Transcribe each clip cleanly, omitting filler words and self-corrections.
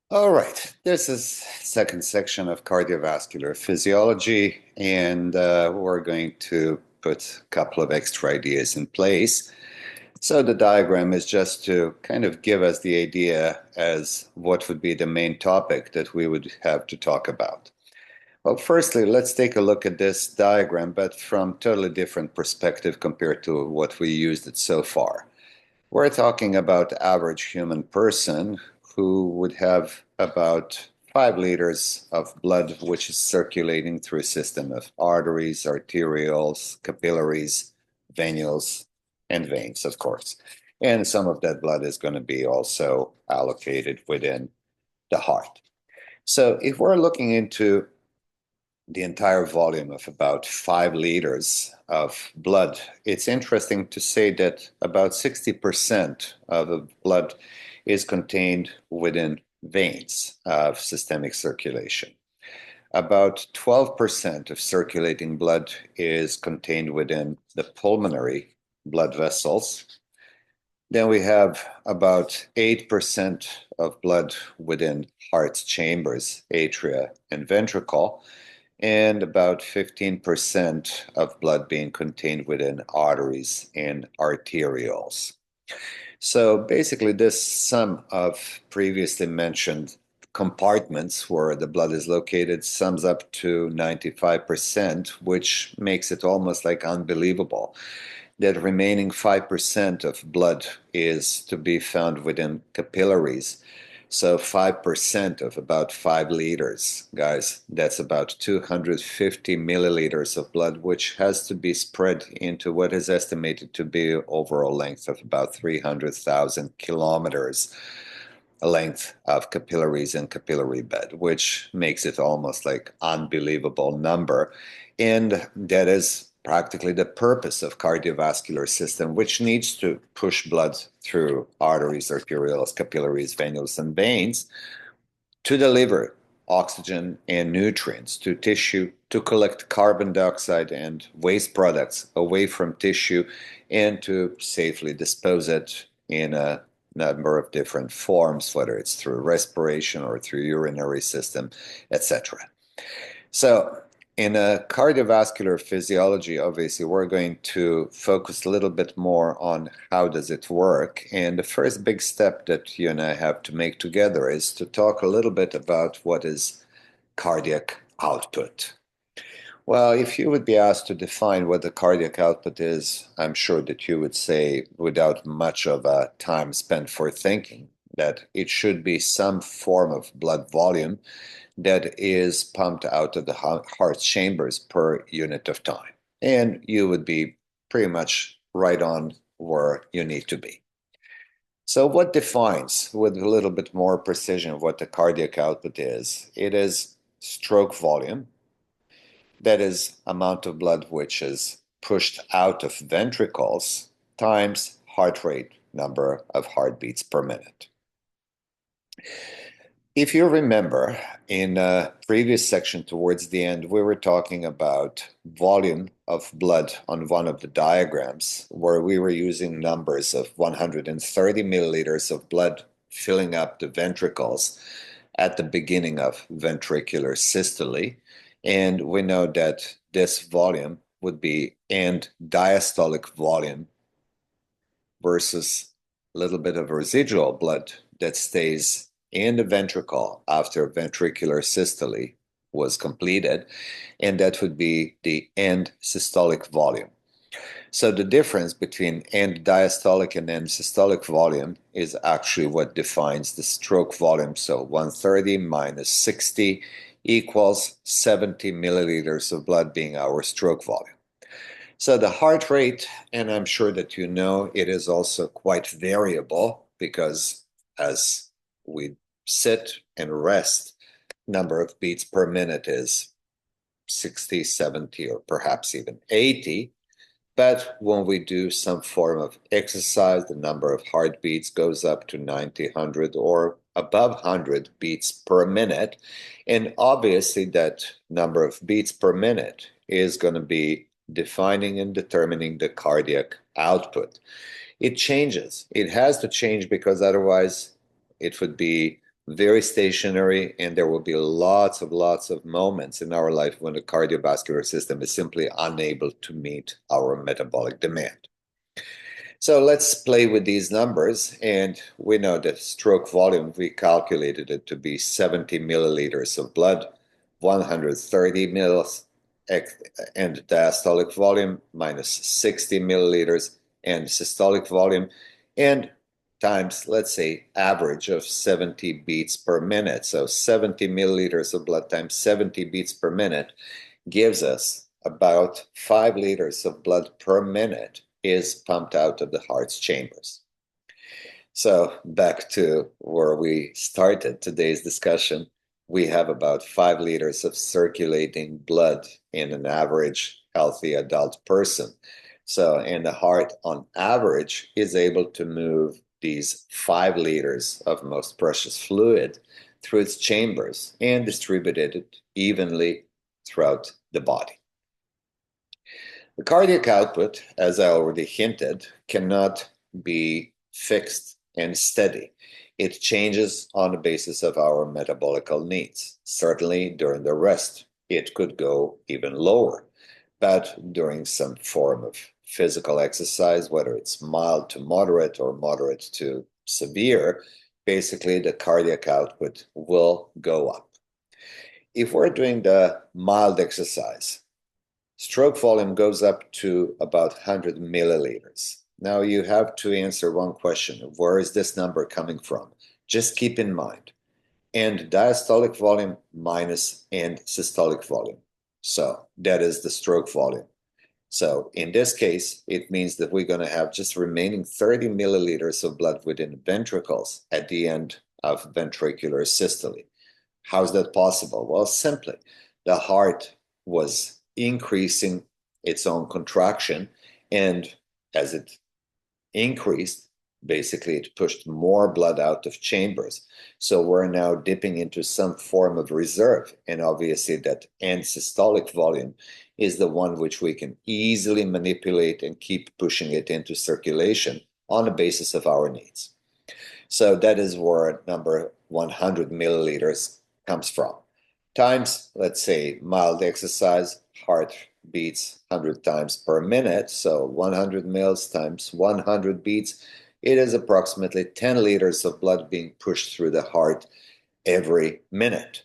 All right, this is second section of cardiovascular physiology, and we're going to put a couple of extra ideas in place. So the diagram is just to kind of give us the idea as what would be the main topic that we would have to talk about. Well, firstly, let's take a look at this diagram, but from totally different perspective compared to what we used it so far. We're talking about average human person who would have about 5 liters of blood, which is circulating through a system of arteries, arterioles, capillaries, venules, and veins, of course. And some of that blood is going to be also allocated within the heart. So if we're looking into the entire volume of about 5 liters of blood, it's interesting to say that about 60% of the blood is contained within veins of systemic circulation. About 12% of circulating blood is contained within the pulmonary blood vessels. Then we have about 8% of blood within heart's chambers, atria, and ventricle, and about 15% of blood being contained within arteries and arterioles. So basically, this sum of previously mentioned compartments where the blood is located sums up to 95%, which makes it almost like unbelievable that remaining 5% of blood is to be found within capillaries. So 5% of about 5 liters, guys, that's about 250 milliliters of blood, which has to be spread into what is estimated to be overall length of about 300,000 kilometers, a length of capillaries and capillary bed, which makes it almost like unbelievable number. And that is practically the purpose of cardiovascular system, which needs to push blood through arteries, arterioles, capillaries, venules, and veins to deliver oxygen and nutrients to tissue, to collect carbon dioxide and waste products away from tissue, and to safely dispose it in a number of different forms, whether it's through respiration or through urinary system, etc. So in a cardiovascular physiology, obviously, we're going to focus a little bit more on how does it work. And the first big step that you and I have to make together is to talk a little bit about what is cardiac output. Well, if you would be asked to define what the cardiac output is, I'm sure that you would say, without much of a time spent for thinking, that it should be some form of blood volume that is pumped out of the heart chambers per unit of time. And you would be pretty much right on where you need to be. So, what defines, with a little bit more precision, what the cardiac output is? It is stroke volume, that is, amount of blood which is pushed out of ventricles times heart rate, number of heartbeats per minute. If you remember, in a previous section towards the end, we were talking about volume of blood on one of the diagrams, where we were using numbers of 130 milliliters of blood filling up the ventricles at the beginning of ventricular systole. And we know that this volume would be end diastolic volume versus a little bit of residual blood that stays in the ventricle after ventricular systole was completed, and that would be the end systolic volume. So the difference between end diastolic and end systolic volume is actually what defines the stroke volume. So 130 minus 60 equals 70 milliliters of blood being our stroke volume. So the heart rate, and I'm sure that you know, it is also quite variable because as we sit and rest, number of beats per minute is 60, 70, or perhaps even 80. But when we do some form of exercise, the number of heartbeats goes up to 90, 100, or above 100 beats per minute. And obviously, that number of beats per minute is going to be defining and determining the cardiac output. It changes. It has to change because otherwise it would be very stationary, and there will be lots of moments in our life when the cardiovascular system is simply unable to meet our metabolic demand. So let's play with these numbers, and we know that stroke volume, we calculated it to be 70 milliliters of blood, 130 mils, and diastolic volume minus 60 milliliters, and systolic volume, and times, let's say, average of 70 beats per minute. So 70 milliliters of blood times 70 beats per minute gives us about 5 liters of blood per minute is pumped out of the heart's chambers. So back to where we started today's discussion, we have about 5 liters of circulating blood in an average healthy adult person. So, and the heart on average is able to move these 5 liters of most precious fluid through its chambers and distribute it evenly throughout the body. The cardiac output, as I already hinted, cannot be fixed and steady. It changes on the basis of our metabolic needs. Certainly during the rest, it could go even lower. But during some form of physical exercise, whether it's mild to moderate or moderate to severe, basically the cardiac output will go up. If we're doing the mild exercise, stroke volume goes up to about 100 milliliters. Now you have to answer one question. Where is this number coming from? Just keep in mind. And diastolic volume minus and systolic volume. So that is the stroke volume. So in this case, it means that we're going to have just remaining 30 milliliters of blood within ventricles at the end of ventricular systole. How's that possible? Well, simply, the heart was increasing its own contraction, and as it increased, basically it pushed more blood out of chambers. So we're now dipping into some form of reserve, and obviously that end systolic volume is the one which we can easily manipulate and keep pushing it into circulation on the basis of our needs. So that is where number 100 milliliters comes from. Times, let's say, mild exercise, heart beats 100 times per minute, so 100 mils times 100 beats, it is approximately 10 liters of blood being pushed through the heart every minute.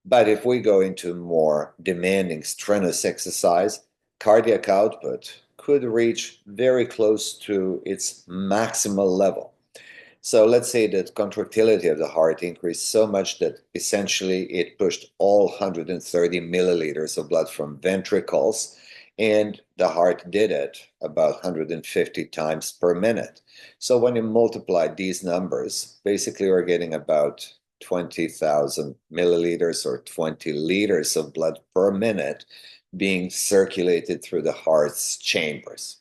But if we go into more demanding, strenuous exercise, cardiac output could reach very close to its maximal level. So let's say that contractility of the heart increased so much that essentially it pushed all 130 milliliters of blood from ventricles, and the heart did it about 150 times per minute. So when you multiply these numbers, basically we're getting about 20,000 milliliters or 20 liters of blood per minute being circulated through the heart's chambers.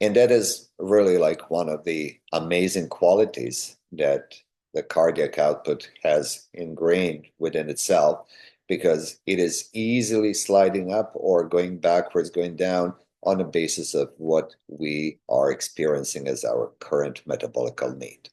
And that is really like one of the amazing qualities that the cardiac output has ingrained within itself, because it is easily sliding up or going backwards, going down on the basis of what we are experiencing as our current metabolic need.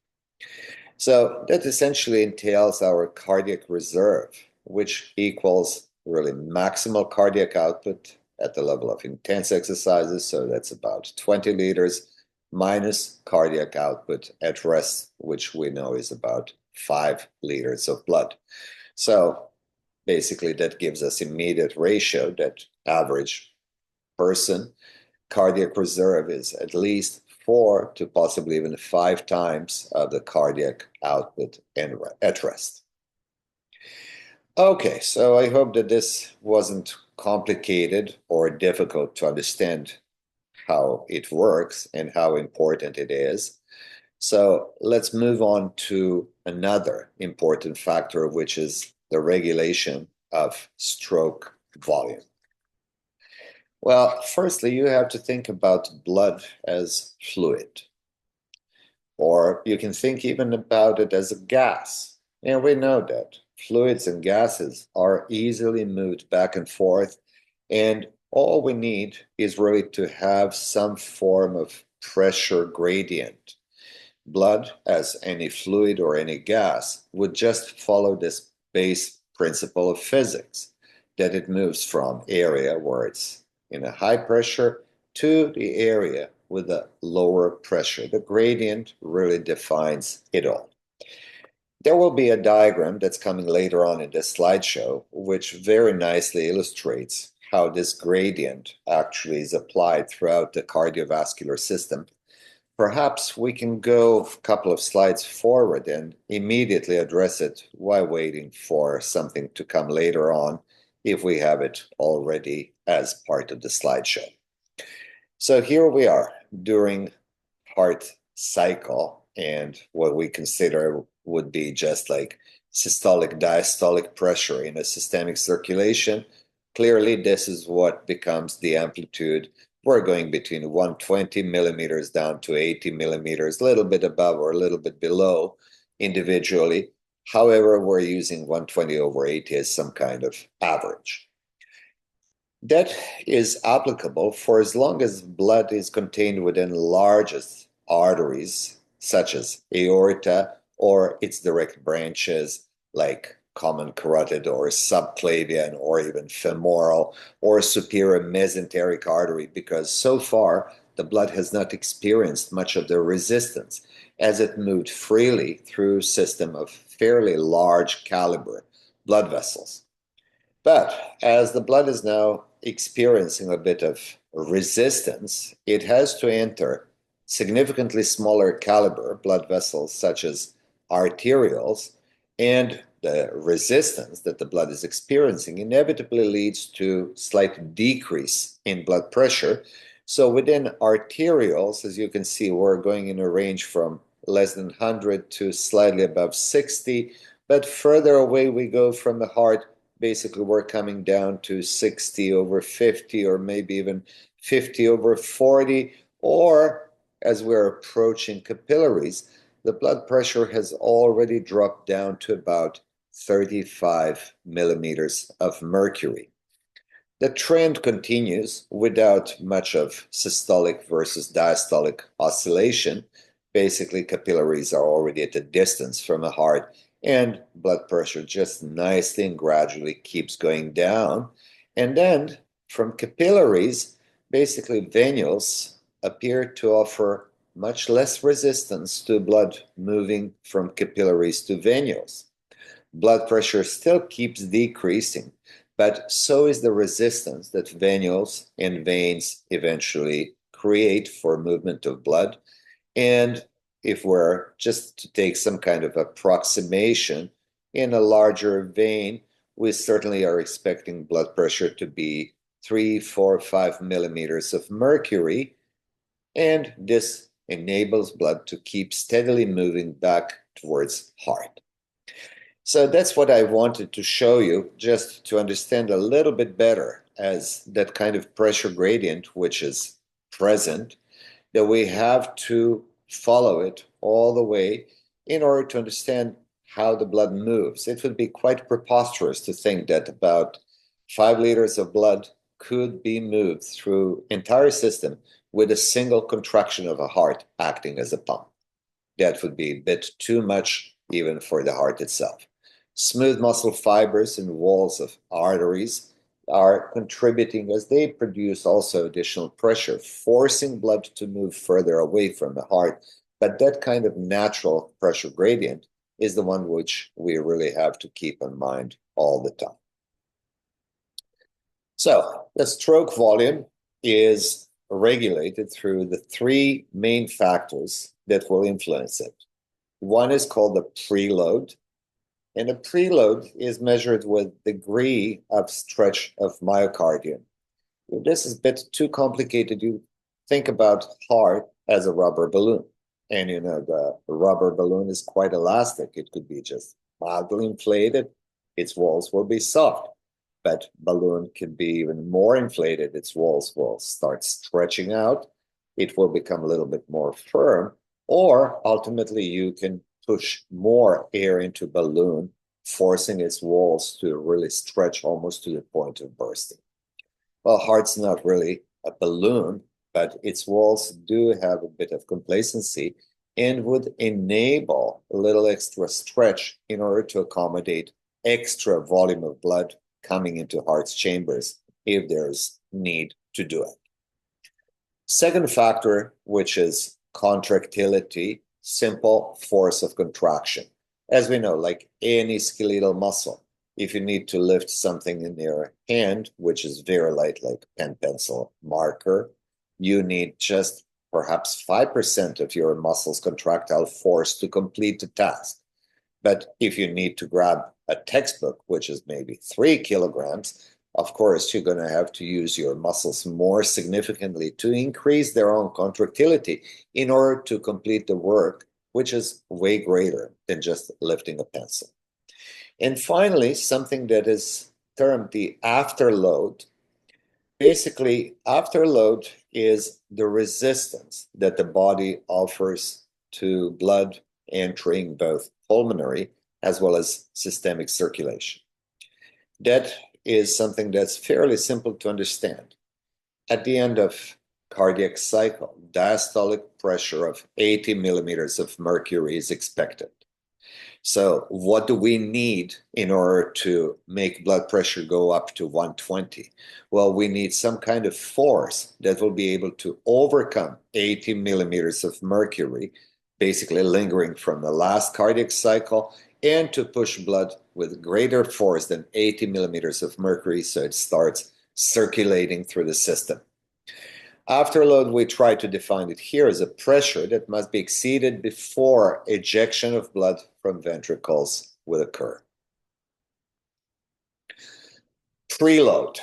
So that essentially entails our cardiac reserve, which equals really maximal cardiac output at the level of intense exercises. So that's about 20 liters minus cardiac output at rest, which we know is about 5 liters of blood. So basically that gives us immediate ratio that average person cardiac reserve is at least 4 to possibly even 5 times the cardiac output at rest. Okay, so I hope that this wasn't complicated or difficult to understand how it works and how important it is. So let's move on to another important factor, which is the regulation of stroke volume. Well, firstly, you have to think about blood as fluid, or you can think even about it as a gas. And we know that fluids and gases are easily moved back and forth, and all we need is really to have some form of pressure gradient blood, as any fluid or any gas, would just follow this base principle of physics, that it moves from area where it's in a high pressure to the area with a lower pressure. The gradient really defines it all. There will be a diagram that's coming later on in this slideshow, which very nicely illustrates how this gradient actually is applied throughout the cardiovascular system. Perhaps we can go a couple of slides forward and immediately address it while waiting for something to come later on if we have it already as part of the slideshow. So here we are during heart cycle, and what we consider would be just like systolic, diastolic pressure in a systemic circulation. Clearly, this is what becomes the amplitude. We're going between 120 millimeters down to 80 millimeters, a little bit above or a little bit below individually. However, we're using 120 over 80 as some kind of average. That is applicable for as long as blood is contained within largest arteries, such as aorta or its direct branches, like common carotid or subclavian or even femoral or superior mesenteric artery, because so far the blood has not experienced much of the resistance as it moved freely through a system of fairly large caliber blood vessels. But as the blood is now experiencing a bit of resistance, it has to enter significantly smaller caliber blood vessels, such as arterioles, and the resistance that the blood is experiencing inevitably leads to slight decrease in blood pressure. So within arterioles, as you can see, we're going in a range from less than 100 to slightly above 60, but further away we go from the heart, basically we're coming down to 60 over 50 or maybe even 50 over 40, or as we're approaching capillaries, the blood pressure has already dropped down to about 35 millimeters of mercury. The trend continues without much of systolic versus diastolic oscillation. Basically, capillaries are already at a distance from the heart, and blood pressure just nicely and gradually keeps going down. And then from capillaries, basically venules appear to offer much less resistance to blood moving from capillaries to venules. Blood pressure still keeps decreasing, but so is the resistance that venules and veins eventually create for movement of blood. And if we're just to take some kind of approximation in a larger vein, we certainly are expecting blood pressure to be 3, 4, 5 millimeters of mercury. And this enables blood to keep steadily moving back towards heart. So that's what I wanted to show you, just to understand a little bit better as that kind of pressure gradient, which is present, that we have to follow it all the way in order to understand how the blood moves. It would be quite preposterous to think that about 5 liters of blood could be moved through entire system with a single contraction of a heart acting as a pump. That would be a bit too much even for the heart itself. Smooth muscle fibers and walls of arteries are contributing as they produce also additional pressure, forcing blood to move further away from the heart. But that kind of natural pressure gradient is the one which we really have to keep in mind all the time. So the stroke volume is regulated through the 3 main factors that will influence it. One is called the preload, and a preload is measured with degree of stretch of myocardium. If this is a bit too complicated, you think about heart as a rubber balloon. And the rubber balloon is quite elastic. It could be just mildly inflated. Its walls will be soft. But balloon can be even more inflated. Its walls will start stretching out. It will become a little bit more firm. Or ultimately, you can push more air into balloon, forcing its walls to really stretch almost to the point of bursting. Well, heart's not really a balloon, but its walls do have a bit of complacency, and would enable a little extra stretch in order to accommodate extra volume of blood coming into heart's chambers if there's need to do it. Second factor, which is contractility, simple force of contraction. As we know, like any skeletal muscle, if you need to lift something in your hand, which is very light, like pen, pencil, marker, you need just perhaps 5% of your muscle's contractile force to complete the task. But if you need to grab a textbook, which is maybe 3 kilograms, of course, you're going to have to use your muscles more significantly to increase their own contractility in order to complete the work, which is way greater than just lifting a pencil. And finally, something that is termed the afterload. Basically, afterload is the resistance that the body offers to blood entering both pulmonary as well as systemic circulation. That is something that's fairly simple to understand. At the end of cardiac cycle, diastolic pressure of 80 millimeters of mercury is expected. So what do we need in order to make blood pressure go up to 120? Well, we need some kind of force that will be able to overcome 80 millimeters of mercury, basically lingering from the last cardiac cycle, and to push blood with greater force than 80 millimeters of mercury so it starts circulating through the system. Afterload, we try to define it here as a pressure that must be exceeded before ejection of blood from ventricles will occur. Preload.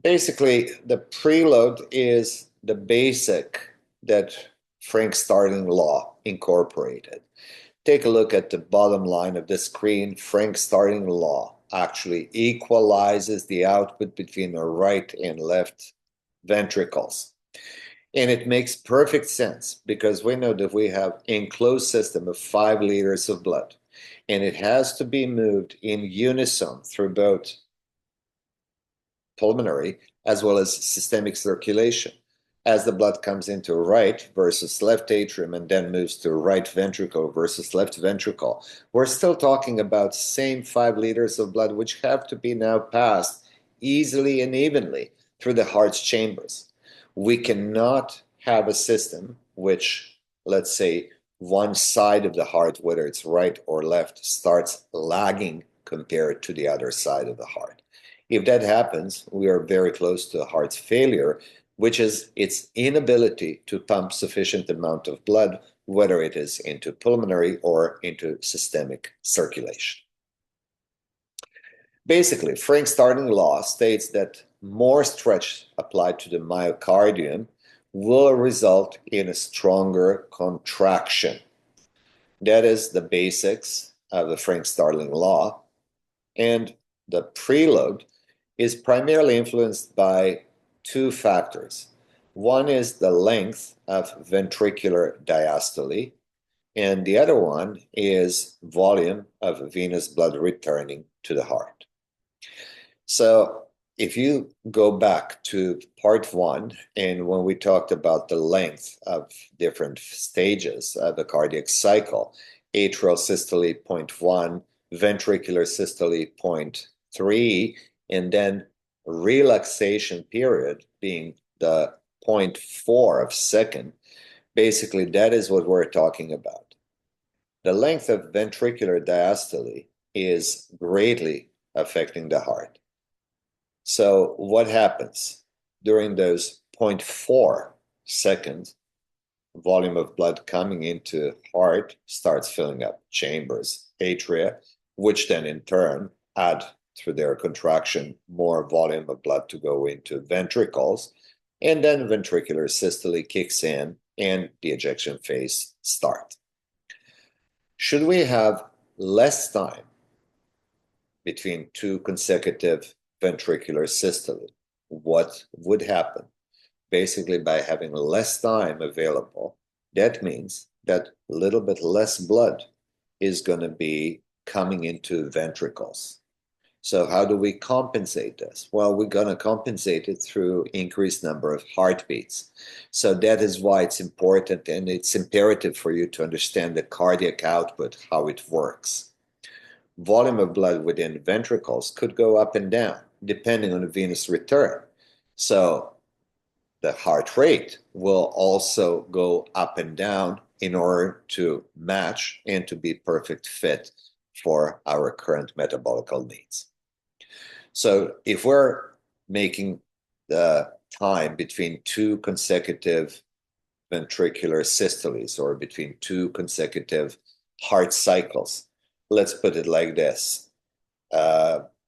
Basically, the preload is the basic that Frank's starting law incorporated. Take a look at the bottom line of the screen. Frank's starting law actually equalizes the output between the right and left ventricles. And it makes perfect sense because we know that we have an enclosed system of 5 liters of blood, and it has to be moved in unison through both pulmonary as well as systemic circulation. As the blood comes into right versus left atrium and then moves to right ventricle versus left ventricle, we're still talking about same 5 liters of blood which have to be now passed easily and evenly through the heart's chambers. We cannot have a system which, let's say, one side of the heart, whether it's right or left, starts lagging compared to the other side of the heart. If that happens, we are very close to the heart's failure, which is its inability to pump sufficient amount of blood, whether it is into pulmonary or into systemic circulation. Basically, Frank's starting law states that more stretch applied to the myocardium will result in a stronger contraction. That is the basics of the Frank-Starling law. And the preload is primarily influenced by 2 factors. One is the length of ventricular diastole, and the other one is volume of venous blood returning to the heart. So if you go back to part 1, and when we talked about the length of different stages of the cardiac cycle, atrial systole 0.1, ventricular systole 0.3, and then relaxation period being the 0.4 of second, basically that is what we're talking about. The length of ventricular diastole is greatly affecting the heart. So what happens during those 0.4 seconds? Volume of blood coming into heart starts filling up chambers, atria, which then in turn add through their contraction more volume of blood to go into ventricles, and then ventricular systole kicks in and the ejection phase starts. Should we have less time between 2 consecutive ventricular systole, what would happen? Basically, by having less time available, that means that a little bit less blood is going to be coming into ventricles. So how do we compensate this? Well, we're going to compensate it through increased number of heartbeats. So that is why it's important, and it's imperative for you to understand the cardiac output, how it works. Volume of blood within ventricles could go up and down depending on the venous return. So the heart rate will also go up and down in order to match and to be perfect fit for our current metabolic needs. So if we're making the time between two consecutive ventricular systoles or between two consecutive heart cycles, let's put it like this.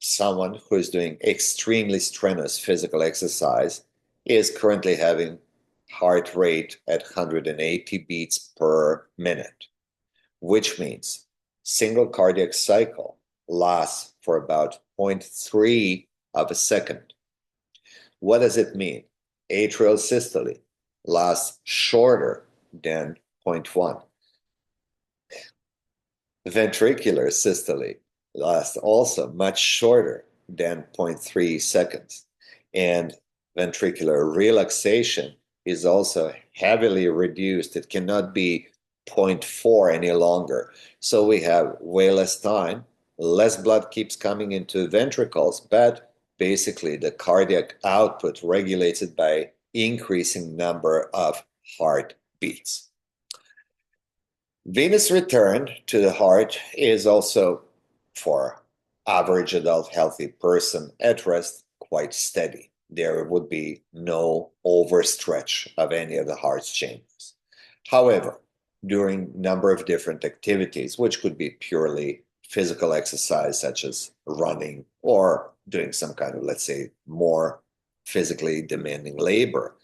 Someone who is doing extremely strenuous physical exercise is currently having heart rate at 180 beats per minute, which means single cardiac cycle lasts for about 0.3 of a second. What does it mean? Atrial systole lasts shorter than 0.1. Ventricular systole lasts also much shorter than 0.3 seconds. And ventricular relaxation is also heavily reduced. It cannot be 0.4 any longer. So we have way less time, less blood keeps coming into ventricles, but basically the cardiac output regulates it by increasing number of heartbeats. Venous return to the heart is also, for average adult healthy person at rest, quite steady. There would be no overstretch of any of the heart's chambers. However, during a number of different activities, which could be purely physical exercise, such as running or doing some kind of, let's say, more physically demanding labor,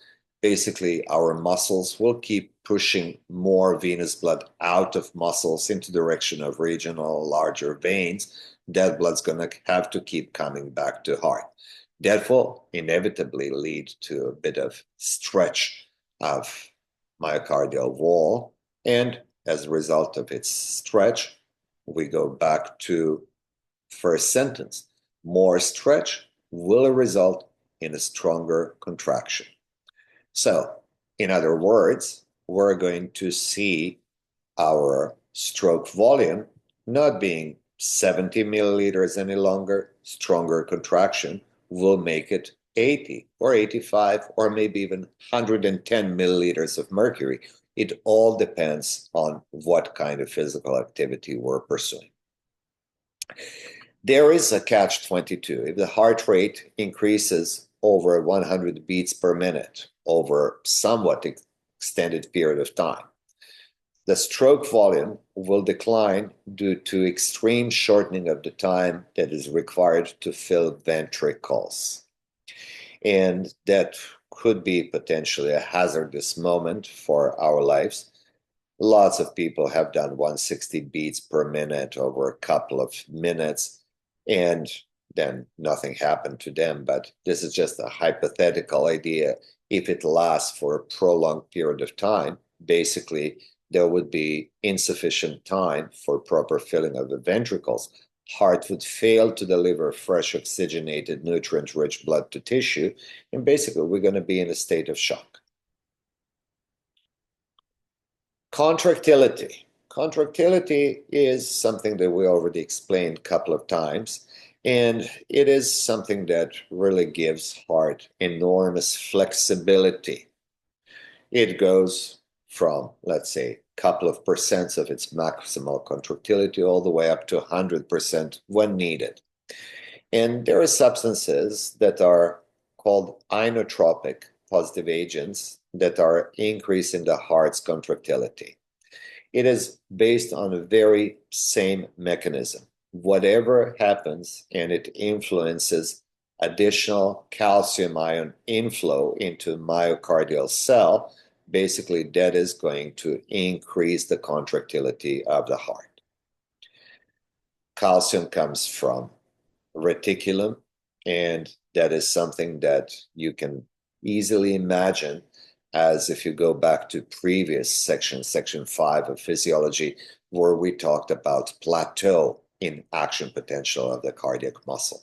basically our muscles will keep pushing more venous blood out of muscles into direction of regional larger veins. That blood's going to have to keep coming back to heart. That will inevitably lead to a bit of stretch of myocardial wall. And as a result of its stretch, we go back to first sentence. More stretch will result in a stronger contraction. So, in other words, we're going to see our stroke volume not being 70 milliliters any longer. Stronger contraction will make it 80 or 85 or maybe even 110 milliliters of mercury. It all depends on what kind of physical activity we're pursuing. There is a catch-22. If the heart rate increases over 100 beats per minute over somewhat extended period of time, the stroke volume will decline due to extreme shortening of the time that is required to fill ventricles. And that could be potentially a hazardous moment for our lives. Lots of people have done 160 beats per minute over a couple of minutes, and then nothing happened to them. But this is just a hypothetical idea. If it lasts for a prolonged period of time, basically there would be insufficient time for proper filling of the ventricles. Heart would fail to deliver fresh oxygenated nutrient-rich blood to tissue, and basically we're going to be in a state of shock. Contractility. Contractility is something that we already explained a couple of times, and it is something that really gives heart enormous flexibility. It goes from, let's say, a couple of percent of its maximal contractility all the way up to 100% when needed. And there are substances that are called inotropic positive agents that are increasing the heart's contractility. It is based on a very same mechanism. Whatever happens and it influences additional calcium ion inflow into myocardial cell, basically that is going to increase the contractility of the heart. Calcium comes from reticulum, and that is something that you can easily imagine, as if you go back to previous section 5 of physiology, where we talked about plateau in action potential of the cardiac muscle.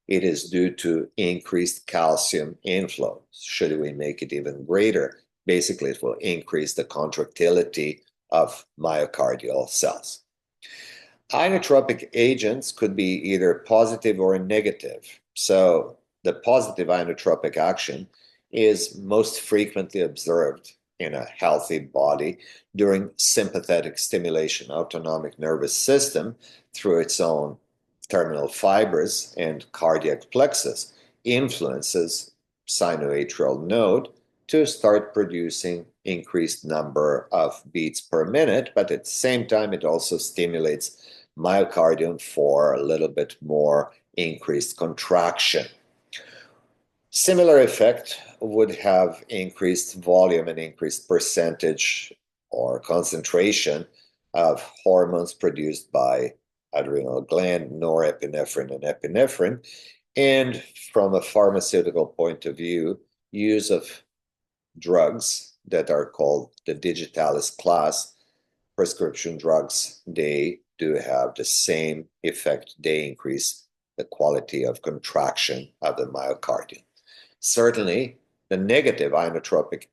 It is due to increased calcium inflow. Should we make it even greater, basically it will increase the contractility of myocardial cells. Inotropic agents could be either positive or negative. So the positive inotropic action is most frequently observed in a healthy body during sympathetic stimulation. Autonomic nervous system, through its own terminal fibers and cardiac plexus, influences sinoatrial node to start producing increased number of beats per minute, but at the same time it also stimulates myocardium for a little bit more increased contraction. Similar effect would have increased volume and increased percentage or concentration of hormones produced by adrenal gland, norepinephrine and epinephrine. And from a pharmaceutical point of view, use of drugs that are called the digitalis class prescription drugs, they do have the same effect. They increase the quality of contraction of the myocardium. Certainly, the negative inotropic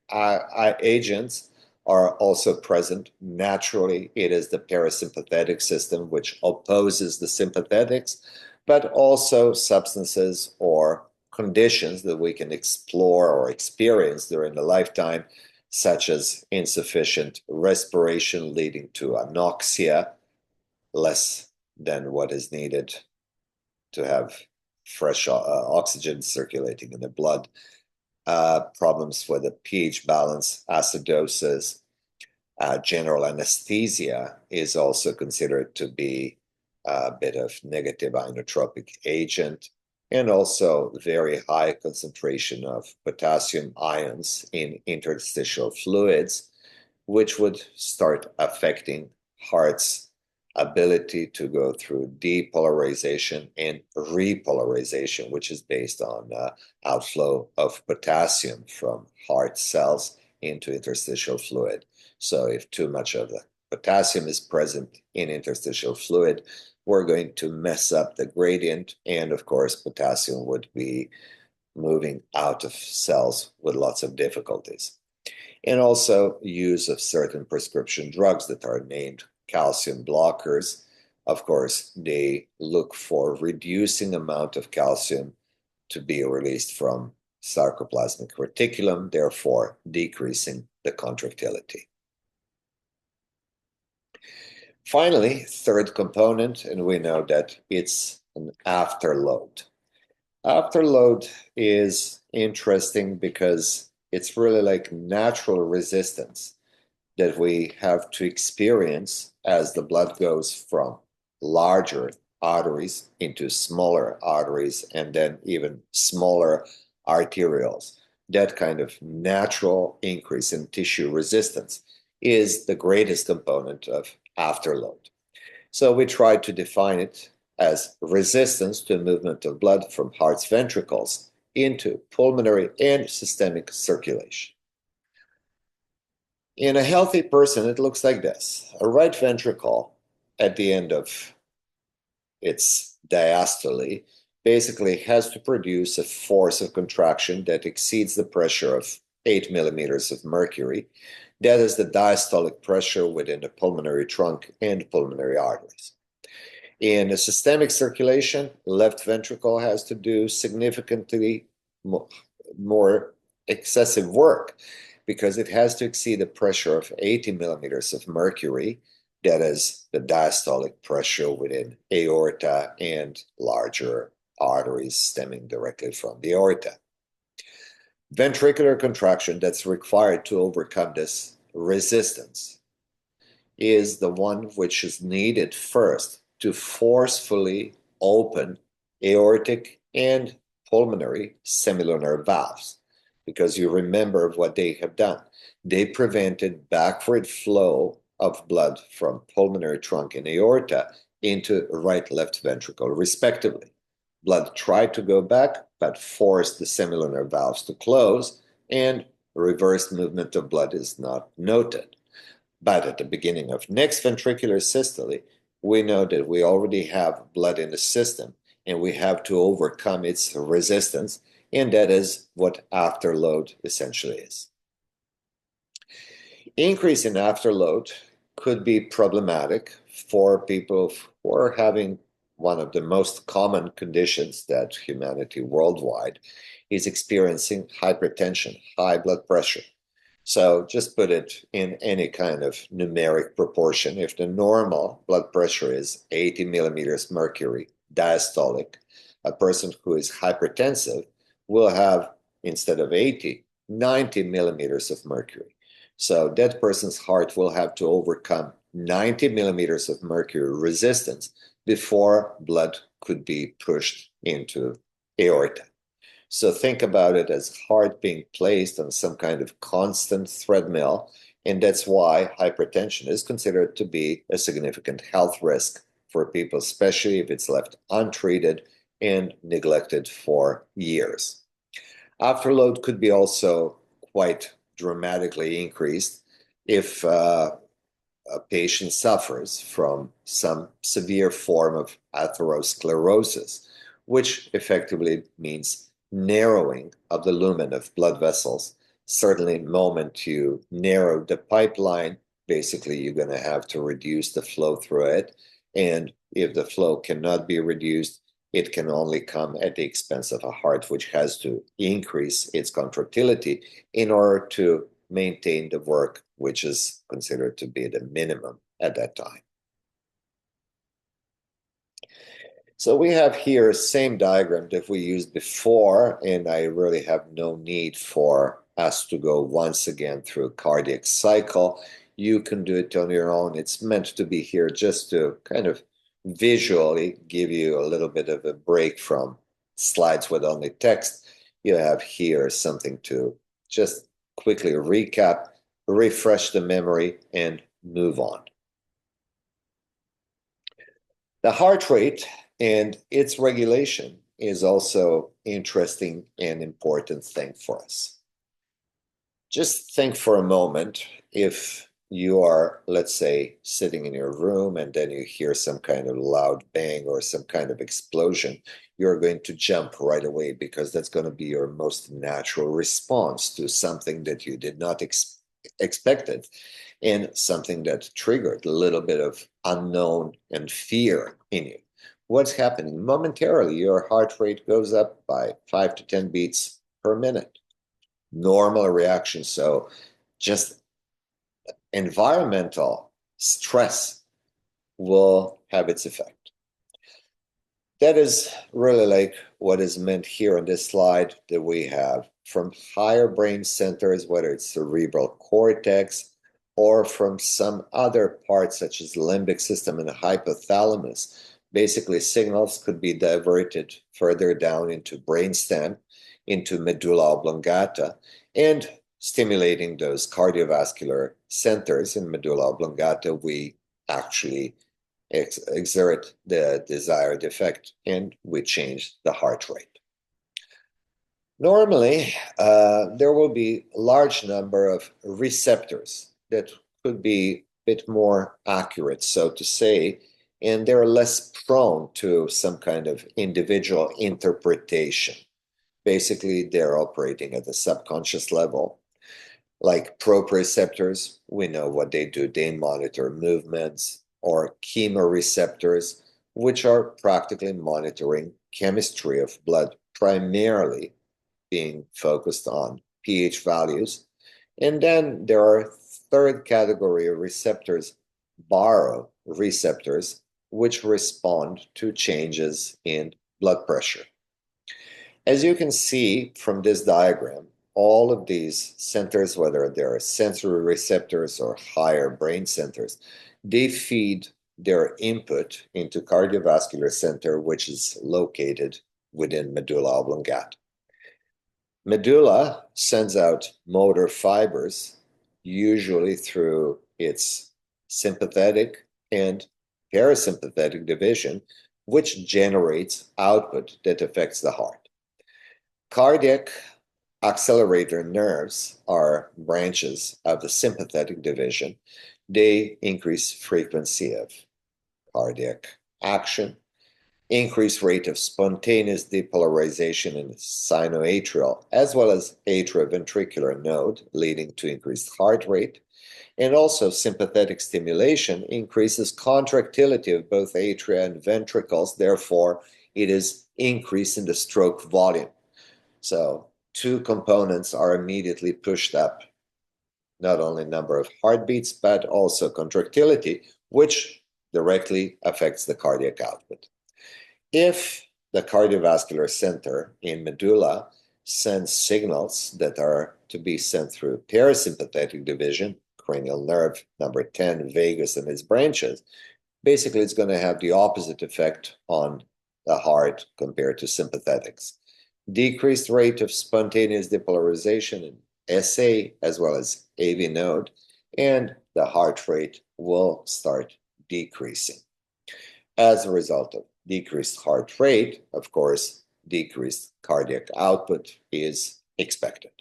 agents are also present naturally. It is the parasympathetic system which opposes the sympathetics, but also substances or conditions that we can explore or experience during the lifetime, such as insufficient respiration leading to anoxia, less than what is needed to have fresh oxygen circulating in the blood, problems with the pH balance, acidosis, general anesthesia is also considered to be a bit of negative inotropic agent, and also very high concentration of potassium ions in interstitial fluids, which would start affecting heart's ability to go through depolarization and repolarization, which is based on outflow of potassium from heart cells into interstitial fluid. So if too much of the potassium is present in interstitial fluid, we're going to mess up the gradient, and of course potassium would be moving out of cells with lots of difficulties. And also use of certain prescription drugs that are named calcium blockers. Of course, they look for reducing amount of calcium to be released from sarcoplasmic reticulum, therefore decreasing the contractility. Finally, third component, and we know that it's an afterload. Afterload is interesting because it's really like natural resistance that we have to experience as the blood goes from larger arteries into smaller arteries and then even smaller arterioles. That kind of natural increase in tissue resistance is the greatest component of afterload. So we try to define it as resistance to movement of blood from heart's ventricles into pulmonary and systemic circulation. In a healthy person, it looks like this. A right ventricle at the end of its diastole basically has to produce a force of contraction that exceeds the pressure of 8 millimeters of mercury. That is the diastolic pressure within the pulmonary trunk and pulmonary arteries. In a systemic circulation, left ventricle has to do significantly more excessive work because it has to exceed the pressure of 80 millimeters of mercury. That is the diastolic pressure within aorta and larger arteries stemming directly from the aorta. Ventricular contraction that's required to overcome this resistance is the one which is needed first to forcefully open aortic and pulmonary semilunar valves. Because you remember what they have done. They prevented backward flow of blood from pulmonary trunk and aorta into right-left ventricle, respectively. Blood tried to go back, but forced the semilunar valves to close, and reverse movement of blood is not noted. But at the beginning of next ventricular systole, we know that we already have blood in the system and we have to overcome its resistance, and that is what afterload essentially is. Increase in afterload could be problematic for people who are having one of the most common conditions that humanity worldwide is experiencing: hypertension, high blood pressure. So just put it in any kind of numeric proportion. If the normal blood pressure is 80 millimeters mercury diastolic, a person who is hypertensive will have, instead of 80, 90 millimeters of mercury. So that person's heart will have to overcome 90 millimeters of mercury resistance before blood could be pushed into aorta. So think about it as heart being placed on some kind of constant treadmill, and that's why hypertension is considered to be a significant health risk for people, especially if it's left untreated and neglected for years. Afterload could be also quite dramatically increased if a patient suffers from some severe form of atherosclerosis, which effectively means narrowing of the lumen of blood vessels. Certainly, the moment you narrow the pipeline, basically you're going to have to reduce the flow through it. And if the flow cannot be reduced, it can only come at the expense of a heart, which has to increase its contractility in order to maintain the work, which is considered to be the minimum at that time. So we have here same diagram that we used before, and I really have no need for us to go once again through a cardiac cycle. You can do it on your own. It's meant to be here just to kind of visually give you a little bit of a break from slides with only text. You have here something to just quickly recap, refresh the memory, and move on. The heart rate and its regulation is also interesting and important thing for us. Just think for a moment, if you are, let's say, sitting in your room and then you hear some kind of loud bang or some kind of explosion, you're going to jump right away because that's going to be your most natural response to something that you did not expect it, and something that triggered a little bit of unknown and fear in you. What's happening? Momentarily, your heart rate goes up by 5 to 10 beats per minute. Normal reaction. So just environmental stress will have its effect. That is really like what is meant here on this slide, that we have from higher brain centers, whether it's cerebral cortex or from some other parts such as the limbic system and the hypothalamus. Basically, signals could be diverted further down into brainstem, into medulla oblongata, and stimulating those cardiovascular centers in medulla oblongata, we actually exert the desired effect, and we change the heart rate. Normally, there will be a large number of receptors that could be a bit more accurate, so to say, and they're less prone to some kind of individual interpretation. Basically, they're operating at the subconscious level. Like proprioceptors, we know what they do. They monitor movements, or chemoreceptors, which are practically monitoring chemistry of blood, primarily being focused on pH values. And then there are third category of receptors, baroreceptors, which respond to changes in blood pressure. As you can see from this diagram, all of these centers, whether they're sensory receptors or higher brain centers, they feed their input into cardiovascular center, which is located within medulla oblongata. Medulla sends out motor fibers, usually through its sympathetic and parasympathetic division, which generates output that affects the heart. Cardiac accelerator nerves are branches of the sympathetic division. They increase frequency of cardiac action, increased rate of spontaneous depolarization in the sinoatrial as well as atrioventricular node, leading to increased heart rate, and also sympathetic stimulation increases contractility of both atria and ventricles. Therefore, it is increase in the stroke volume. So two components are immediately pushed up, not only number of heartbeats, but also contractility, which directly affects the cardiac output. If the cardiovascular center in medulla sends signals that are to be sent through parasympathetic division, cranial nerve number 10, vagus and its branches, basically it's going to have the opposite effect on the heart compared to sympathetics. Decreased rate of spontaneous depolarization in SA as well as AV node, and the heart rate will start decreasing. As a result of decreased heart rate, of course, decreased cardiac output is expected.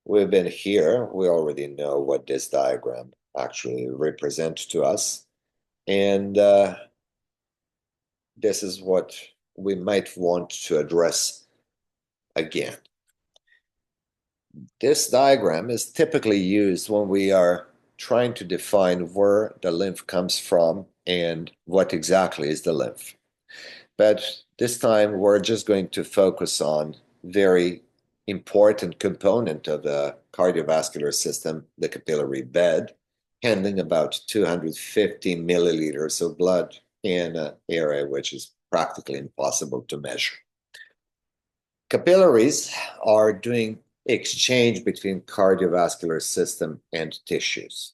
We've been here, we already know what this diagram actually represents to us, and this is what we might want to address again. This diagram is typically used when we are trying to define where the lymph comes from and what exactly is the lymph. But this time we're just going to focus on very important component of the cardiovascular system, the capillary bed, handling about 250 milliliters of blood in an area which is practically impossible to measure. Capillaries are doing exchange between cardiovascular system and tissues.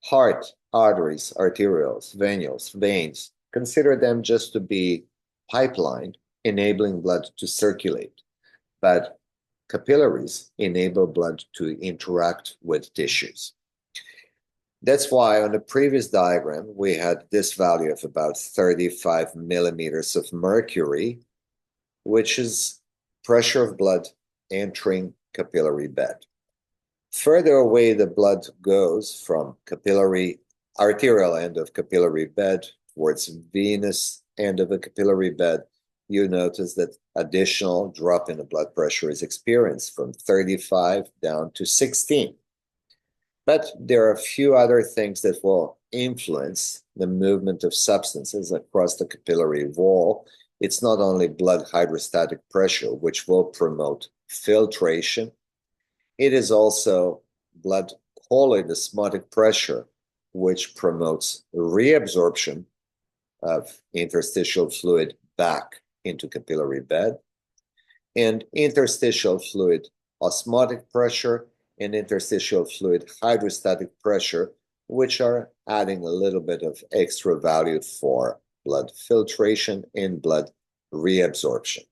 Heart, arteries, arterioles, veins, consider them just to be pipeline enabling blood to circulate, but capillaries enable blood to interact with tissues. That's why on the previous diagram, we had this value of about 35 millimeters of mercury, which is pressure of blood entering capillary bed. Further away the blood goes from arterial end of capillary bed towards venous end of a capillary bed, you notice that additional drop in the blood pressure is experienced from 35 down to 16. But there are a few other things that will influence the movement of substances across the capillary wall. It's not only blood hydrostatic pressure, which will promote filtration. It is also blood colloid osmotic pressure, which promotes reabsorption of interstitial fluid back into capillary bed, and interstitial fluid osmotic pressure and interstitial fluid hydrostatic pressure, which are adding a little bit of extra value for blood filtration and blood reabsorption.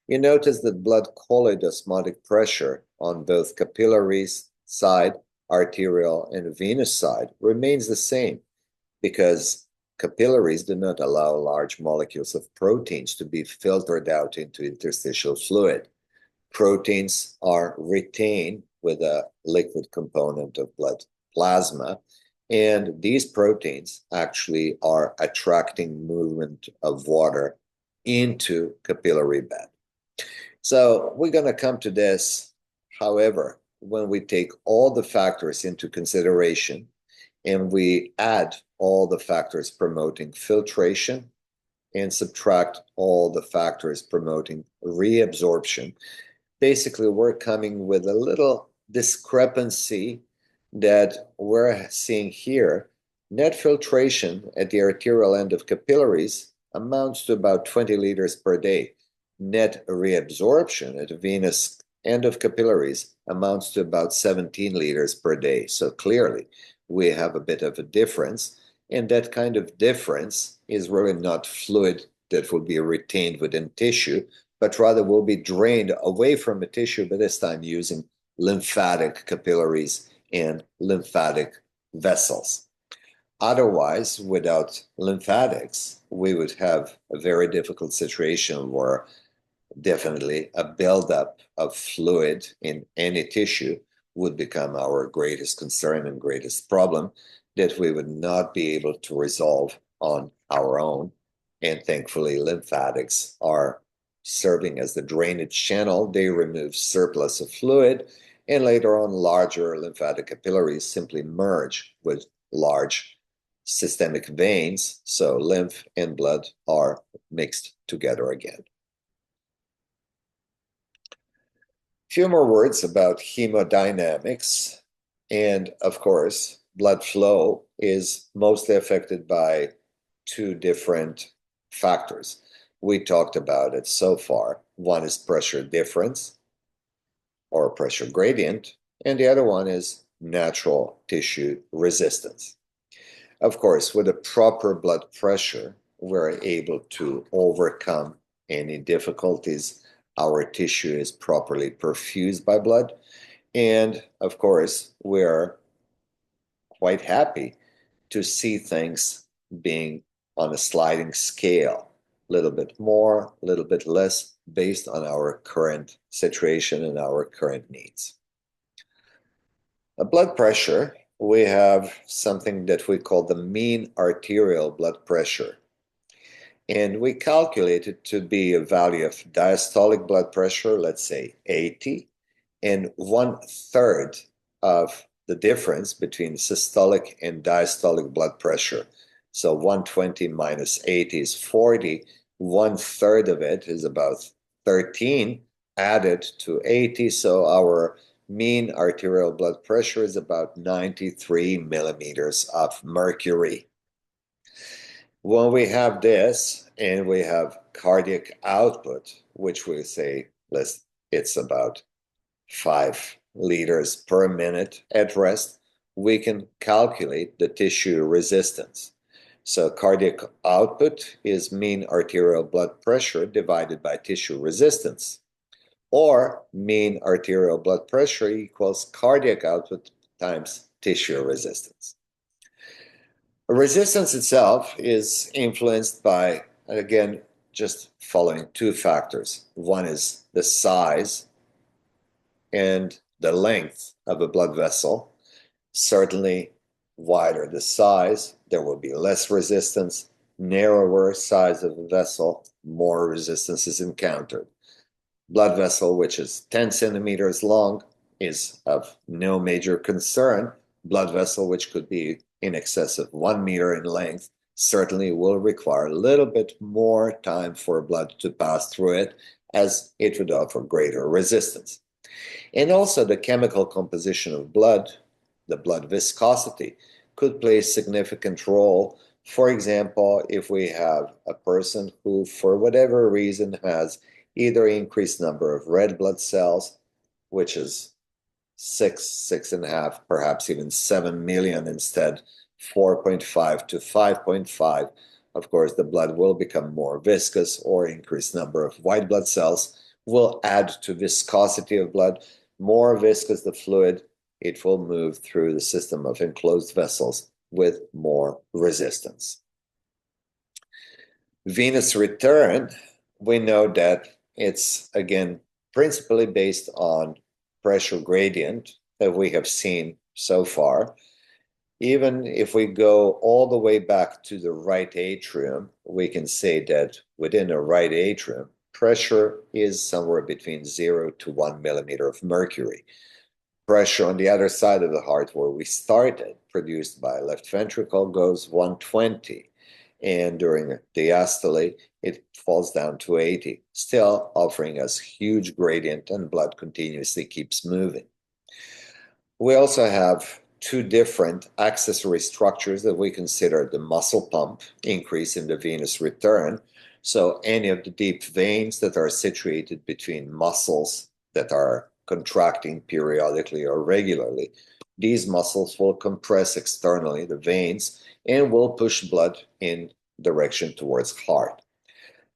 You notice that blood colloid osmotic pressure on both capillaries side, arterial, and venous side remains the same because capillaries do not allow large molecules of proteins to be filtered out into interstitial fluid. Proteins are retained with a liquid component of blood plasma, and these proteins actually are attracting movement of water into capillary bed. So we're going to come to this. However, when we take all the factors into consideration and we add all the factors promoting filtration and subtract all the factors promoting reabsorption, basically we're coming with a little discrepancy that we're seeing here. Net filtration at the arterial end of capillaries amounts to about 20 liters per day. Net reabsorption at the venous end of capillaries amounts to about 17 liters per day. So clearly, we have a bit of a difference, and that kind of difference is really not fluid that will be retained within tissue, but rather will be drained away from the tissue, but this time using lymphatic capillaries and lymphatic vessels. Otherwise, without lymphatics, we would have a very difficult situation where definitely a buildup of fluid in any tissue would become our greatest concern and greatest problem that we would not be able to resolve on our own. And thankfully, lymphatics are serving as the drainage channel. They remove surplus of fluid, and later on, larger lymphatic capillaries simply merge with large systemic veins, so lymph and blood are mixed together again. Few more words about hemodynamics. And of course, blood flow is mostly affected by two different factors. We talked about it so far. One is pressure difference or pressure gradient, and the other one is natural tissue resistance. Of course, with a proper blood pressure, we're able to overcome any difficulties. Our tissue is properly perfused by blood. And of course, we're quite happy to see things being on a sliding scale, a little bit more, a little bit less, based on our current situation and our current needs. A blood pressure, we have something that we call the mean arterial blood pressure. And we calculate it to be a value of diastolic blood pressure, let's say 80, and 1/3 of the difference between systolic and diastolic blood pressure. So 120 minus 80 is 40. 1/3 of it is about 13 added to 80. So our mean arterial blood pressure is about 93 millimeters of mercury. When we have this and we have cardiac output, which we say it's about 5 liters per minute at rest, we can calculate the tissue resistance. So cardiac output is mean arterial blood pressure divided by tissue resistance, or mean arterial blood pressure equals cardiac output times tissue resistance. Resistance itself is influenced by, again, just following two factors. One is the size and the length of a blood vessel. Certainly, wider the size, there will be less resistance. Narrower size of the vessel, more resistance is encountered. Blood vessel, which is 10 centimeters long, is of no major concern. Blood vessel, which could be in excess of 1 meter in length, certainly will require a little bit more time for blood to pass through it, as it would offer greater resistance. And also the chemical composition of blood, the blood viscosity, could play a significant role. For example, if we have a person who, for whatever reason, has either increased number of red blood cells, which is 6.5, perhaps even 7 million instead, 4.5 to 5.5, of course, the blood will become more viscous, or increased number of white blood cells will add to viscosity of blood. More viscous the fluid, it will move through the system of enclosed vessels with more resistance. Venous return, we know that it's, again, principally based on pressure gradient that we have seen so far. Even if we go all the way back to the right atrium, we can say that within a right atrium, pressure is somewhere between 0 to 1 millimeter of mercury. Pressure on the other side of the heart, where we started, produced by left ventricle, goes 120. And during diastole, it falls down to 80, still offering us huge gradient, and blood continuously keeps moving. We also have two different accessory structures that we consider the muscle pump, increase in the venous return. So any of the deep veins that are situated between muscles that are contracting periodically or regularly, these muscles will compress externally the veins and will push blood in direction towards heart.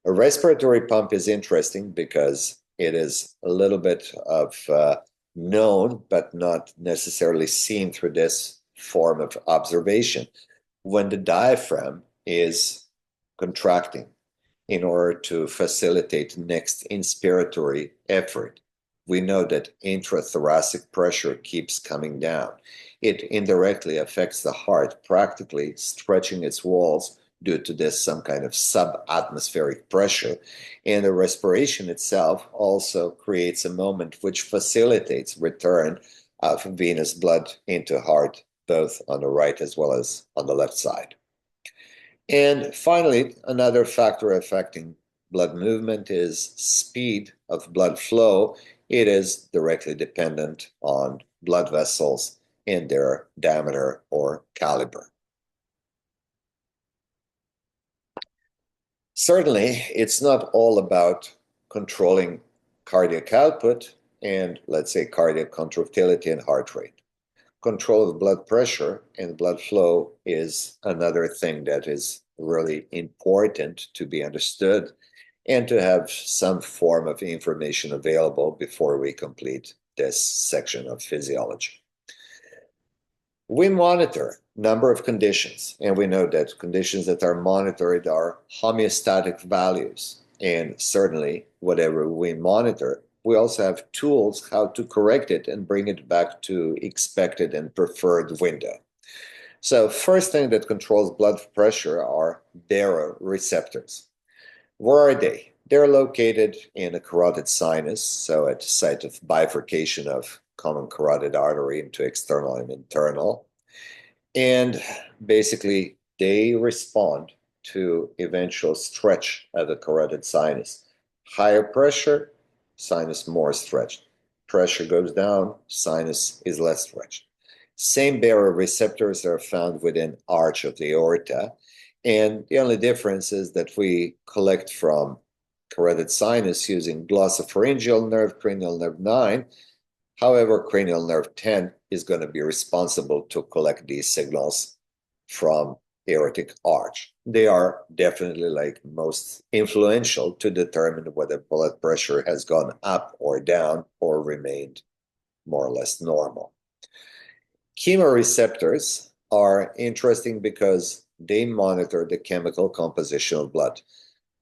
A respiratory pump is interesting because it is a little bit of known, but not necessarily seen through this form of observation. When the diaphragm is contracting in order to facilitate next inspiratory effort, we know that intrathoracic pressure keeps coming down. It indirectly affects the heart, practically stretching its walls due to this some kind of subatmospheric pressure. And the respiration itself also creates a moment which facilitates return of venous blood into heart, both on the right as well as on the left side. And finally, another factor affecting blood movement is speed of blood flow. It is directly dependent on blood vessels and their diameter or caliber. Certainly, it's not all about controlling cardiac output and, let's say, cardiac contractility and heart rate. Control of blood pressure and blood flow is another thing that is really important to be understood and to have some form of information available before we complete this section of physiology. We monitor a number of conditions, and we know that conditions that are monitored are homeostatic values. And certainly, whatever we monitor, we also have tools how to correct it and bring it back to expected and preferred window. So first thing that controls blood pressure are baroreceptors. Where are they? They're located in a carotid sinus, so at the site of bifurcation of common carotid artery into external and internal. And basically, they respond to eventual stretch of the carotid sinus. Higher pressure, sinus more stretched. Pressure goes down, sinus is less stretched. Same baroreceptors are found within arch of the aorta. And the only difference is that we collect from carotid sinus using glossopharyngeal nerve, cranial nerve 9. However, cranial nerve 10 is going to be responsible to collect these signals from aortic arch. They are definitely like most influential to determine whether blood pressure has gone up or down or remained more or less normal. Chemoreceptors are interesting because they monitor the chemical composition of blood.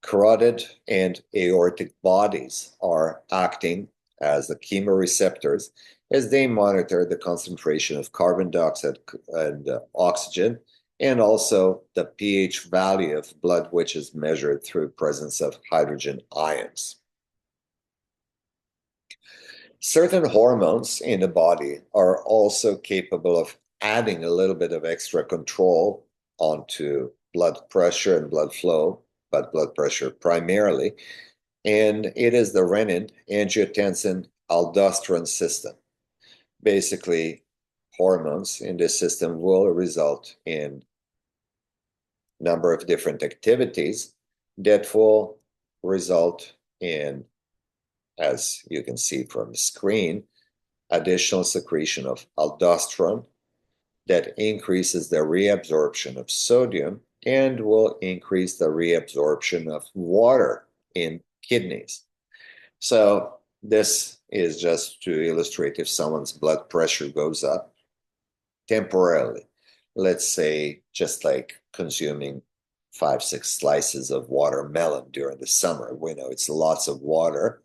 Carotid and aortic bodies are acting as the chemoreceptors as they monitor the concentration of carbon dioxide and oxygen, and also the pH value of blood, which is measured through presence of hydrogen ions. Certain hormones in the body are also capable of adding a little bit of extra control onto blood pressure and blood flow, but blood pressure primarily. And it is the renin, angiotensin, aldosterone system. Basically, hormones in this system will result in a number of different activities that will result in, as you can see from the screen, additional secretion of aldosterone that increases the reabsorption of sodium and will increase the reabsorption of water in kidneys. So this is just to illustrate if someone's blood pressure goes up temporarily, let's say just like consuming 5-6 slices of watermelon during the summer. We know it's lots of water,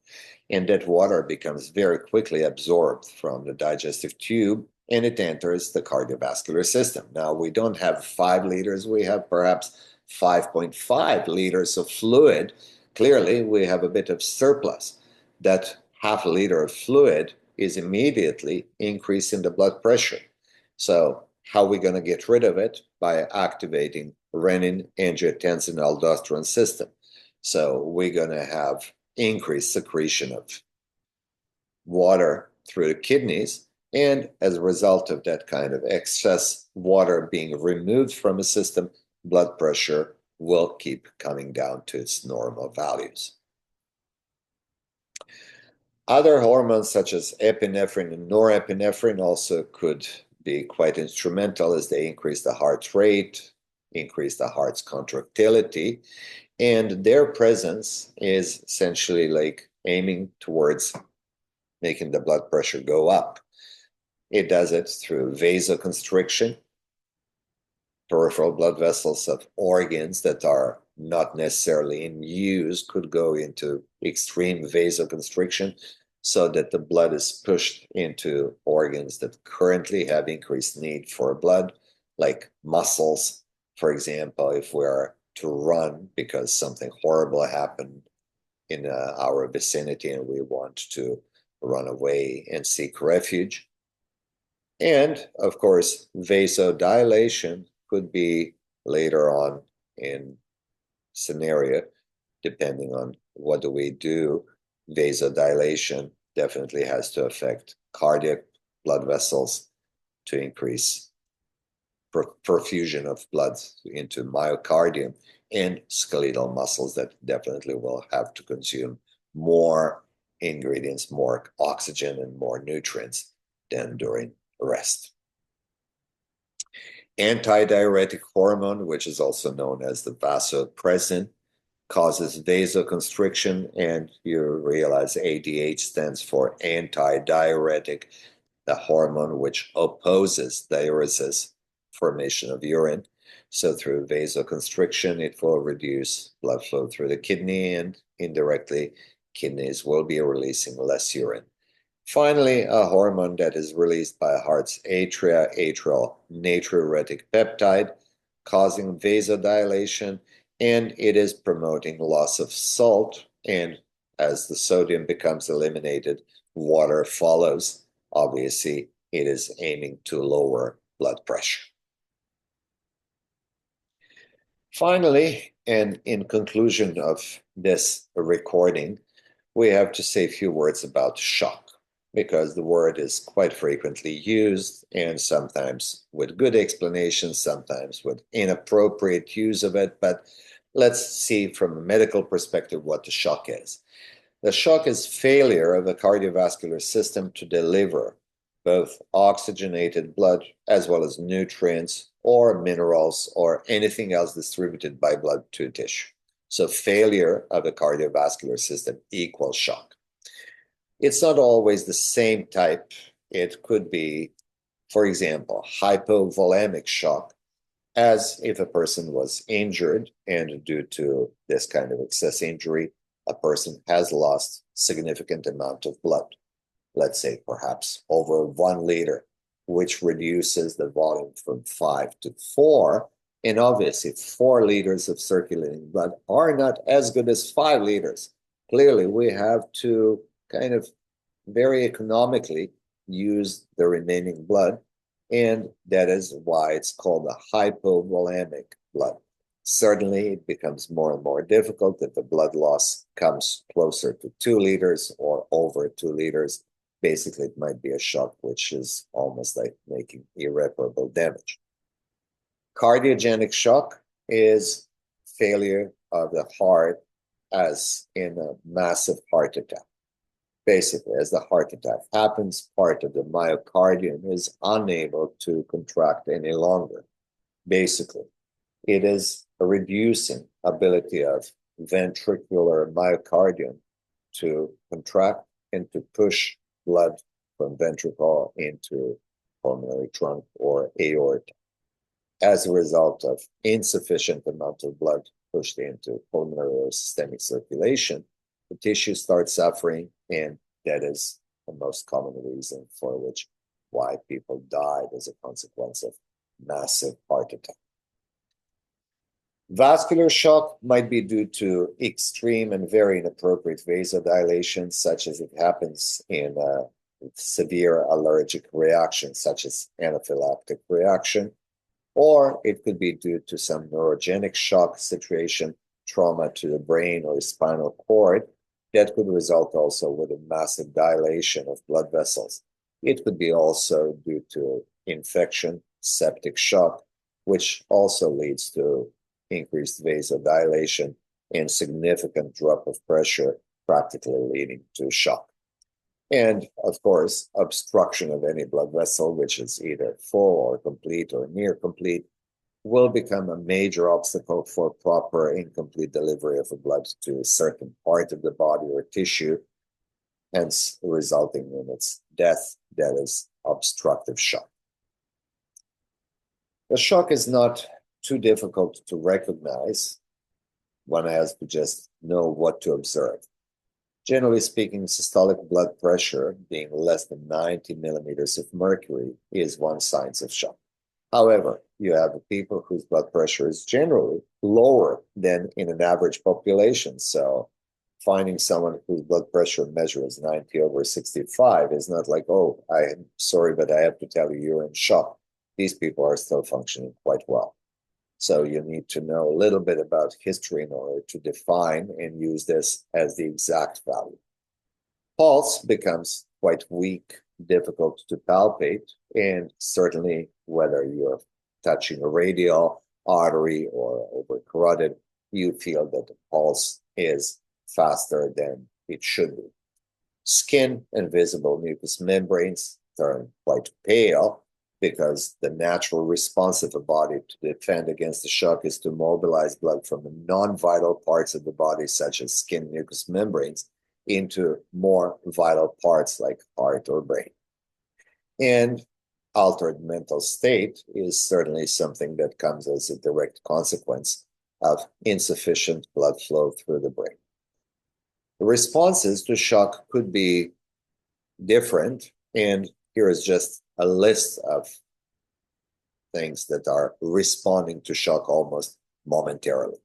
and that water becomes very quickly absorbed from the digestive tube and it enters the cardiovascular system. Now, we don't have 5 liters, we have perhaps 5.5 liters of fluid. Clearly, we have a bit of surplus. That half a liter of fluid is immediately increasing the blood pressure. So how are we going to get rid of it? By activating renin, angiotensin, aldosterone system. So we're going to have increased secretion of water through the kidneys. And as a result of that kind of excess water being removed from the system, blood pressure will keep coming down to its normal values. Other hormones such as epinephrine and norepinephrine also could be quite instrumental as they increase the heart rate, increase the heart's contractility, and their presence is essentially like aiming towards making the blood pressure go up. It does it through vasoconstriction. Peripheral blood vessels of organs that are not necessarily in use could go into extreme vasoconstriction. so that the blood is pushed into organs that currently have increased need for blood, like muscles, for example, if we are to run because something horrible happened in our vicinity and we want to run away and seek refuge. And of course, vasodilation could be later on in scenario, depending on what do we do. Vasodilation definitely has to affect cardiac blood vessels to increase perfusion of blood into myocardium, and skeletal muscles that definitely will have to consume more ingredients, more oxygen, and more nutrients than during rest. Antidiuretic hormone, which is also known as the vasopressin, causes vasoconstriction, and you realize ADH stands for antidiuretic, the hormone which opposes diuresis, formation of urine. So through vasoconstriction, it will reduce blood flow through the kidney, and indirectly, kidneys will be releasing less urine. Finally, a hormone that is released by heart's atria, atrial natriuretic peptide, causing vasodilation, and it is promoting loss of salt. And as the sodium becomes eliminated, water follows. Obviously, it is aiming to lower blood pressure. Finally, and in conclusion of this recording, we have to say a few words about shock, because the word is quite frequently used, and sometimes with good explanations, sometimes with inappropriate use of it. But let's see from a medical perspective what the shock is. The shock is failure of the cardiovascular system to deliver both oxygenated blood as well as nutrients or minerals or anything else distributed by blood to tissue. So failure of the cardiovascular system equals shock. It's not always the same type. It could be, for example, hypovolemic shock, as if a person was injured, and due to this kind of excess injury, a person has lost significant amount of blood, let's say perhaps over 1 liter, which reduces the volume from 5 to 4. And obviously, 4 liters of circulating blood are not as good as 5 liters. Clearly, we have to kind of very economically use the remaining blood, and that is why it's called a hypovolemic blood. Certainly, it becomes more and more difficult if the blood loss comes closer to 2 liters or over 2 liters. Basically, it might be a shock which is almost like making irreparable damage. Cardiogenic shock is failure of the heart, as in a massive heart attack. Basically, as the heart attack happens, part of the myocardium is unable to contract any longer. Basically, it is a reducing ability of ventricular myocardium to contract and to push blood from ventricle into pulmonary trunk or aorta. As a result of insufficient amount of blood pushed into pulmonary or systemic circulation, the tissue starts suffering, and that is the most common reason for which why people died as a consequence of massive heart attack. Vascular shock might be due to extreme and very inappropriate vasodilation, such as it happens in severe allergic reactions, such as anaphylactic reaction, or it could be due to some neurogenic shock situation, trauma to the brain or spinal cord, that could result also with a massive dilation of blood vessels. It could be also due to infection, septic shock, which also leads to increased vasodilation and significant drop of pressure, practically leading to shock. And of course, obstruction of any blood vessel, which is either full or complete or near complete, will become a major obstacle for proper and complete delivery of the blood to a certain part of the body or tissue, hence resulting in its death. That is obstructive shock. The shock is not too difficult to recognize. One has to just know what to observe. Generally speaking, systolic blood pressure being less than 90 millimeters of mercury is one sign of shock. However, you have people whose blood pressure is generally lower than in an average population. So finding someone whose blood pressure measure is 90 over 65 is not like, oh, I'm sorry, but I have to tell you, you're in shock. These people are still functioning quite well. So you need to know a little bit about history in order to define and use this as the exact value. Pulse becomes quite weak, difficult to palpate, and certainly whether you're touching a radial artery or over carotid, you feel that the pulse is faster than it should be. Skin and visible mucous membranes turn quite pale because the natural response of a body to defend against the shock is to mobilize blood from the non-vital parts of the body, such as skin mucous membranes, into more vital parts like heart or brain. And altered mental state is certainly something that comes as a direct consequence of insufficient blood flow through the brain. The responses to shock could be different, and here is just a list of things that are responding to shock almost momentarily.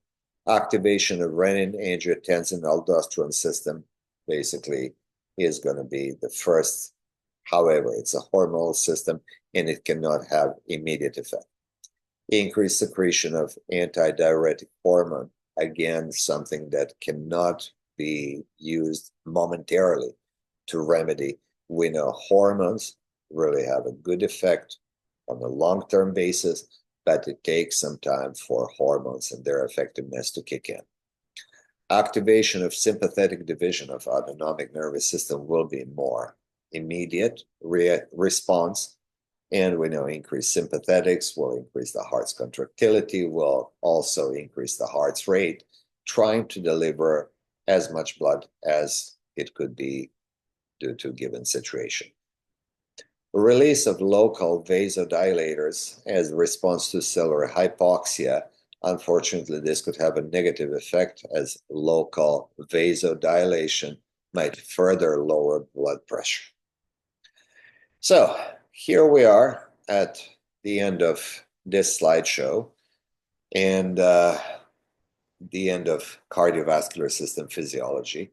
Activation of renin, angiotensin, aldosterone system basically is going to be the first. However, it's a hormonal system and it cannot have immediate effect. Increased secretion of antidiuretic hormone, again, something that cannot be used momentarily to remedy. We know hormones really have a good effect on a long-term basis, but it takes some time for hormones and their effectiveness to kick in. Activation of sympathetic division of autonomic nervous system will be more immediate response. And we know increased sympathetics will increase the heart's contractility, will also increase the heart's rate, trying to deliver as much blood as it could be due to a given situation. Release of local vasodilators as a response to cellular hypoxia. Unfortunately, this could have a negative effect as local vasodilation might further lower blood pressure. So here we are at the end of this slideshow and the end of cardiovascular system physiology.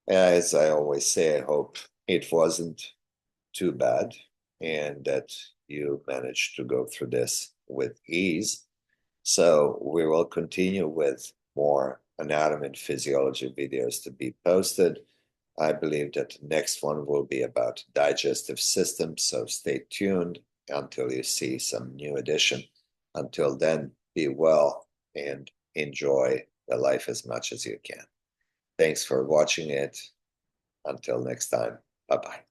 As I always say, I hope it wasn't too bad and that you managed to go through this with ease. So we will continue with more anatomy and physiology videos to be posted. I believe that the next one will be about digestive system, so stay tuned until you see some new addition. Until then, be well and enjoy the life as much as you can. Thanks for watching it. Until next time, bye-bye.